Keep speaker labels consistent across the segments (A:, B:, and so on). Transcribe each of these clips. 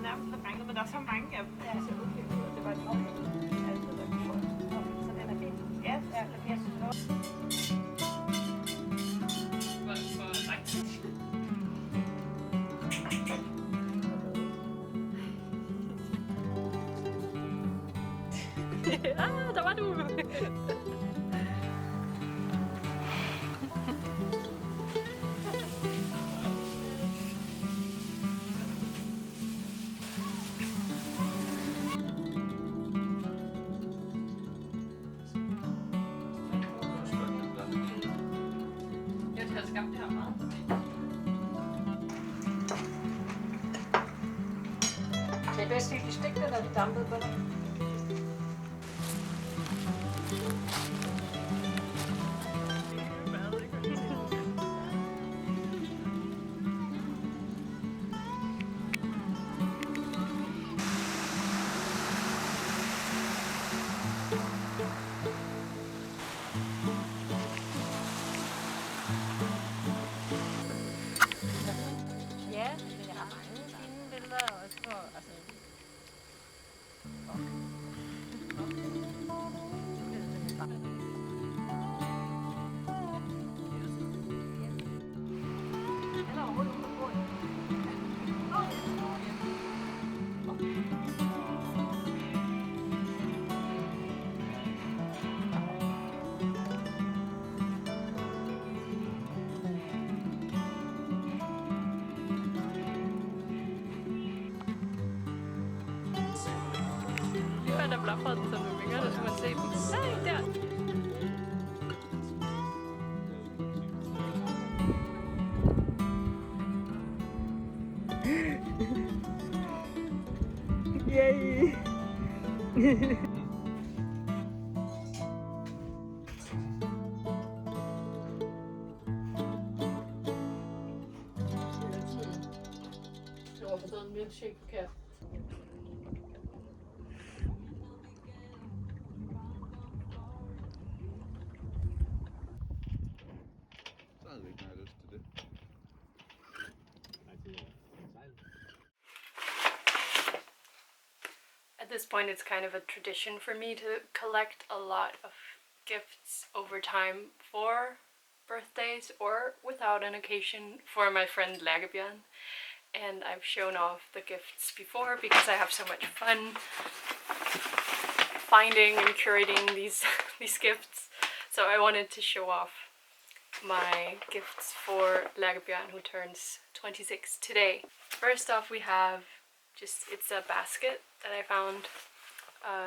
A: nærmest lidt ringet, men der er så mange af dem, der ser okay ud, og det var et område, altså, der kunne få. Så den er fin. Ja, jeg synes også. For sagt. Ah, der var du! Det er bedst, at de stikker, når de dampede på dig. Ja, men jeg har mange fine billeder også på, altså... Der blafrede den som nogle vinger, der skulle man se den. Nej, der! Yay! Jeg har fået en milkshake på kaffe. At this point, it's kind of a tradition for me to collect a lot of gifts over time for birthdays or without an occasion for my friend Lagerbjørn. And I've shown off the gifts before because I have so much fun finding and curating these gifts. So I wanted to show off my gifts for Lagerbjørn, who turns 26 today. First off, we have it's a basket that I found.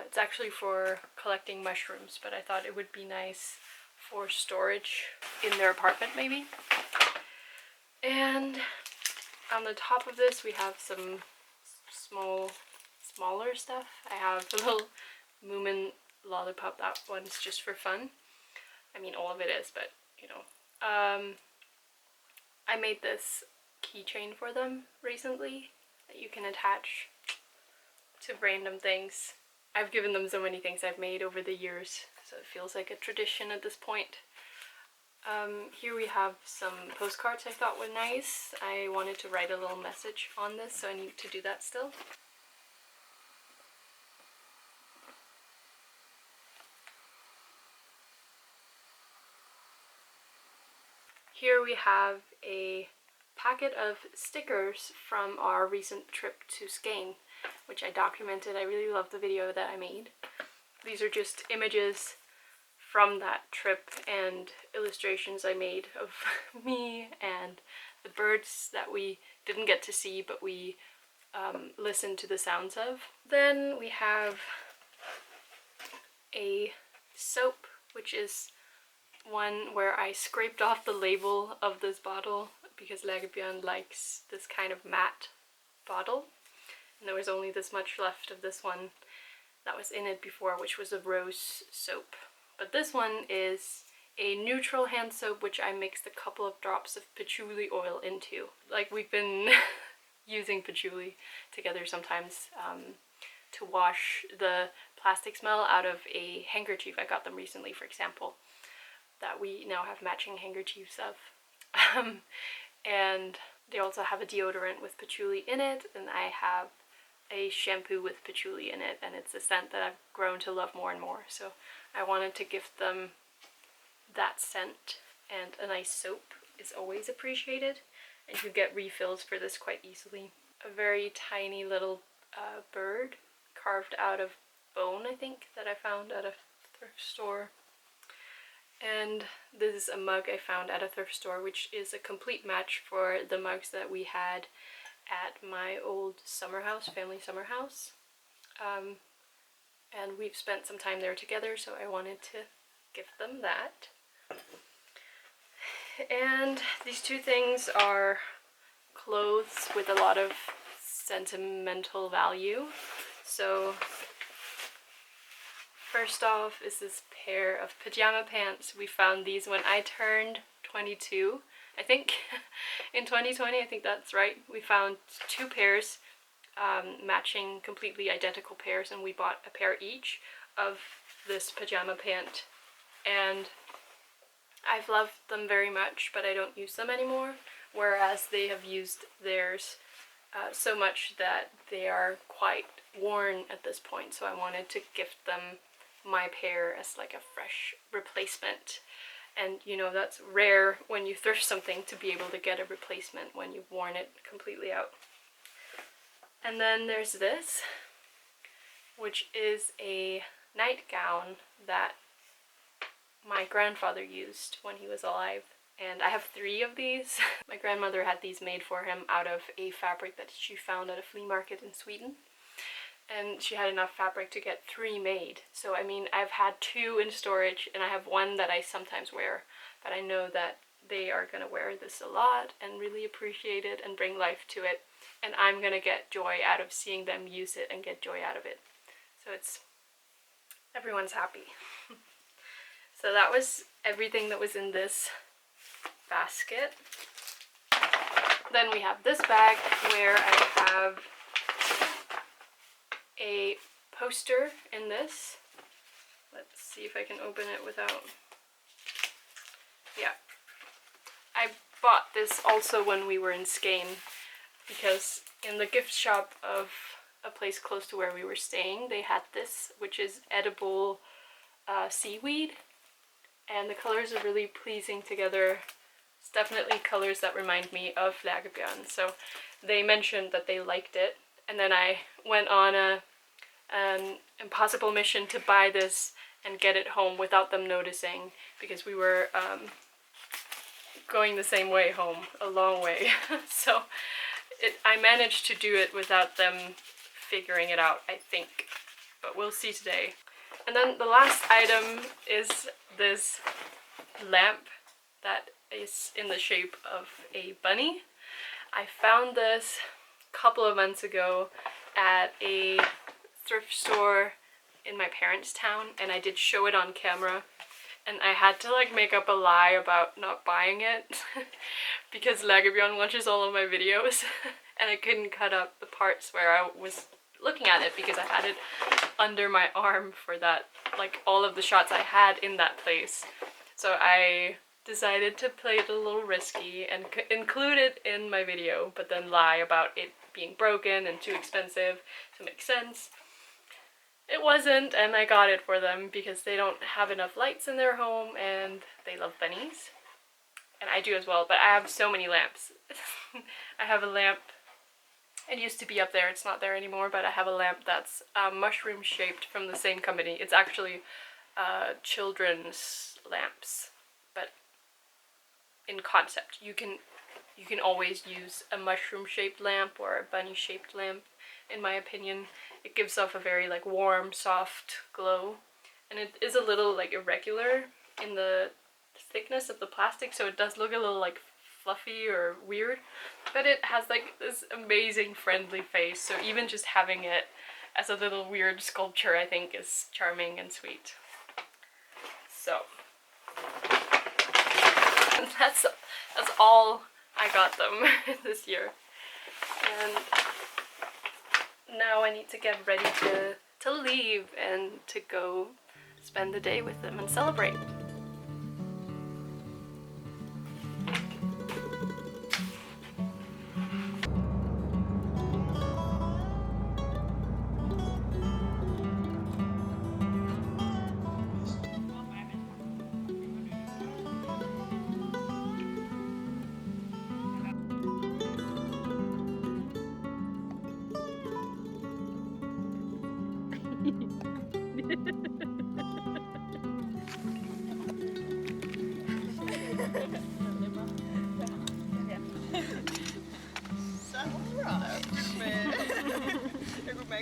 A: It's actually for collecting mushrooms, but I thought it would be nice for storage in their apartment maybe. And on the top of this we have some smaller stuff. I have a little Moomin lollipop. That one's just for fun. I mean, all of it is, but you know. I made this keychain for them recently that you can attach to random things. I've given them so many things I've made over the years, so it feels like a tradition at this point. Here we have some postcards I thought were nice. I wanted to write a little message on this, so I need to do that still. Here we have a packet of stickers from our recent trip to Skagen, which I documented. I really love the video that I made. These are just images from that trip and illustrations I made of me and the birds that we didn't get to see, but we listened to the sounds of. Then we have a soap, which is one where I scraped off the label of this bottle because Lagerbjørn likes this kind of matte bottle. And there was only this much left of this one that was in it before, which was a rose soap. But this one is a neutral hand soap, which I mixed a couple of drops of patchouli oil into. Like, we've been using patchouli together sometimes to wash the plastic smell out of a handkerchief. I got them recently, for example, that we now have matching handkerchiefs of. And they also have a deodorant with patchouli in it, and I have a shampoo with patchouli in it, and it's a scent that I've grown to love more and more. So I wanted to gift them that scent, and a nice soap is always appreciated, and you get refills for this quite easily. A very tiny little bird carved out of bone, I think, that I found at a thrift store. And this is a mug I found at a thrift store, which is a complete match for the mugs that we had at my old summer house, family summer house. And we've spent some time there together, so I wanted to gift them that. And these two things are clothes with a lot of sentimental value. So first off is this pair of pajama pants. We found these when I turned 22, I think, in 2020, I think that's right. We found two pairs, matching, completely identical pairs, and we bought a pair each of this pajama pant. And I've loved them very much, but I don't use them anymore, whereas they have used theirs so much that they are quite worn at this point, so I wanted to gift them my pair as like a fresh replacement. And you know, that's rare when you thrift something to be able to get a replacement when you've worn it completely out. And then there's this, which is a nightgown that my grandfather used when he was alive. And I have 3 of these. My grandmother had these made for him out of a fabric that she found at a flea market in Sweden. And she had enough fabric to get 3 made. So I mean, I've had 2 in storage, and I have 1 that I sometimes wear, but I know that they are gonna wear this a lot and really appreciate it and bring life to it, and I'm gonna get joy out of seeing them use it and get joy out of it. So it's, everyone's happy. So that was everything that was in this basket. Then we have this bag where I have a poster in this. Let's see if I can open it without... Yeah. I bought this also when we were in Skane, because in the gift shop of a place close to where we were staying, they had this, which is edible seaweed, and the colors are really pleasing together. It's definitely colors that remind me of Lagerbjørn, so they mentioned that they liked it, and then I went on an impossible mission to buy this and get it home without them noticing, because we were going the same way home, a long way. So I managed to do it without them figuring it out, I think, but we'll see today. And then the last item is this lamp that is in the shape of a bunny. I found this a couple of months ago at a thrift store in my parents' town, and I did show it on camera, and I had to like make up a lie about not buying it because Lagerbjørn watches all of my videos and I couldn't cut up the parts where I was looking at it because I had it under my arm for that, like all of the shots I had in that place. So I decided to play it a little risky and include it in my video, but then lie about it being broken and too expensive to make sense. It wasn't, and I got it for them because they don't have enough lights in their home and they love bunnies. And I do as well, but I have so many lamps. I have a lamp, it used to be up there, it's not there anymore, but I have a lamp that's mushroom shaped from the same company. It's actually children's lamps, but in concept. You can always use a mushroom shaped lamp or a bunny shaped lamp, in my opinion. It gives off a very like warm, soft glow, and it is a little like irregular in the thickness of the plastic, so it does look a little like fluffy or weird, but it has like this amazing friendly face, so even just having it as a little weird sculpture I think is charming and sweet. So that's all I got them this year, and now I need to get ready to leave and to go spend the day with them and celebrate.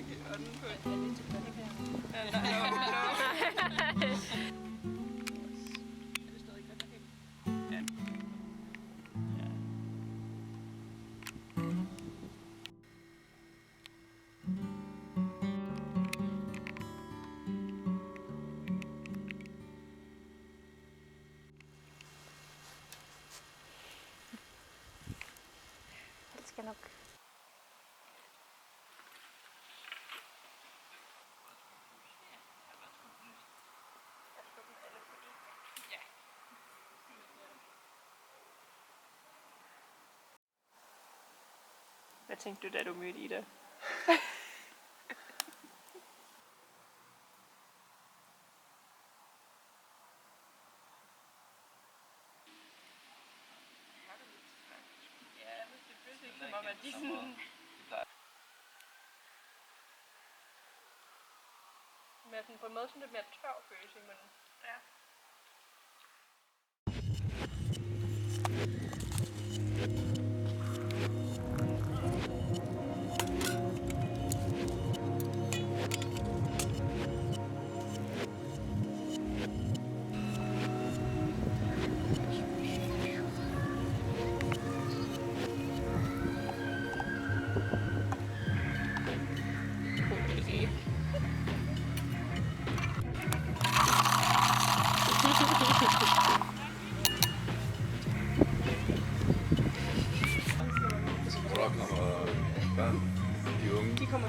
B: mærke ånden på. Jeg er lidt til no. Er det stadig godt derhen? Ja.
A: Det skal nok.
B: Hvad tænkte du, da du mødte Ida? Ja, det føles ikke som om, at de sådan... Men sådan på en måde sådan lidt mere tør følelse i munden. Ja.
C: Hvornår kommer børn? De unge?
B: De kommer.